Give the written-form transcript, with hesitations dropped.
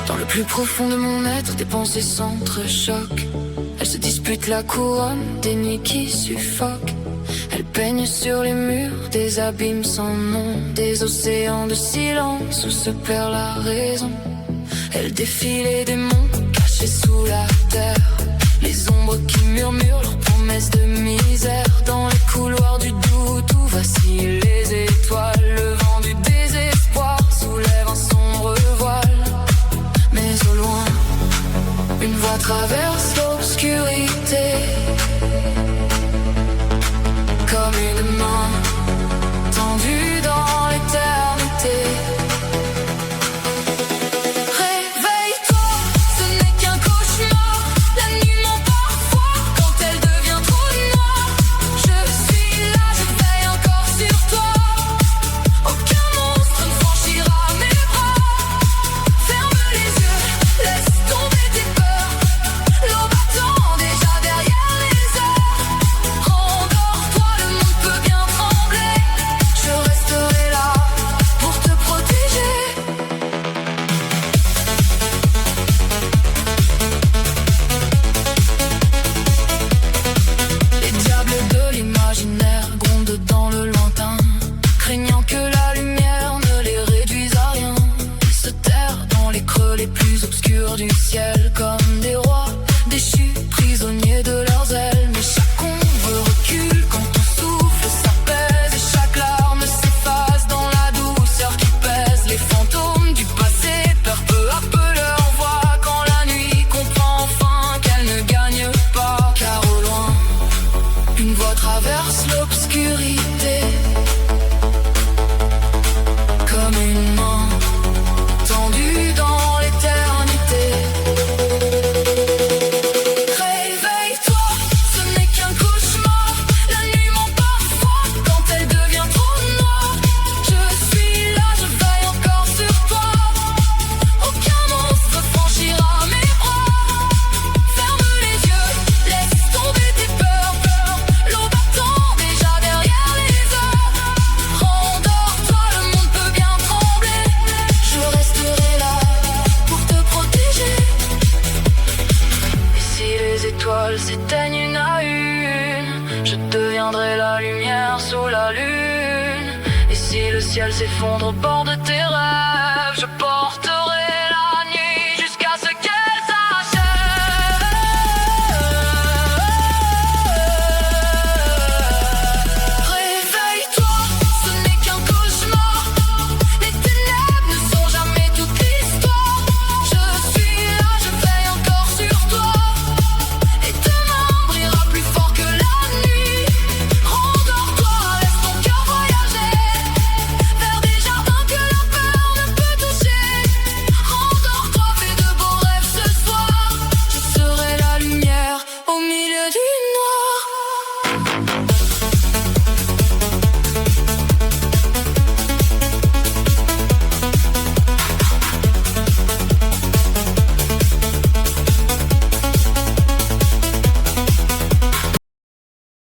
Dans le plus profond de mon être, des pensées s'entrechoquent. Elles se disputent la couronne des nuits qui suffoquent. Elles peignent sur les murs des abîmes sans nom, des océans de silence où se perd la raison. Elles défient les démons cachés sous la terre, les ombres qui murmurent leurs promesses de misère. Dans les couloirs du doute où vacillent les étoiles, le vent du désespoir soulève un sombre voile. Mais au loin, une voix traverse l'obscurité, comme une main tendue dans l'éternité. Réveille-toi, ce n'est qu'un cauchemar. La nuit ment parfois quand elle devient trop noire. Je suis là, je veille encore sur toi. Aucun monstre ne franchira mes bras. Ferme les yeux, laisse tomber tes peurs. L'eau battant déjà derrière les heures. Endors-toi, le monde peut bien trembler. Je resterai là pour te protéger. Les diables de l'imaginaire grondent dans le lointain, craignant que la lumière ne les réduise à rien. Ils se terrent dans les creux les plus obscurs du ciel, comme des rois déchus, prisonniers de leurs ailes. Mais chaque ombre recule quand ton souffle s'apaise, et chaque larme s'efface dans la douceur qui pèse. Les fantômes du passé perdent peu à peu leur voix quand la nuit comprend enfin qu'elle ne gagne pas. Car au loin, une voix traverse l'obscurité, comme une main tendue dans l'éternité. Réveille-toi, ce n'est qu'un cauchemar. La nuit ment parfois quand elle devient trop noire. Je suis là, je veille encore sur toi. Aucun monstre franchira mes bras. Ferme les yeux, laisse tomber tes peurs. L'eau battant déjà derrière les heures. Endors-toi, le monde peut bien trembler. Je resterai là pour te protéger. Et si les étoiles s'éteignent une à une, je deviendrai la lumière sous la lune. Et si le ciel s'effondre au bord de tes rêves, je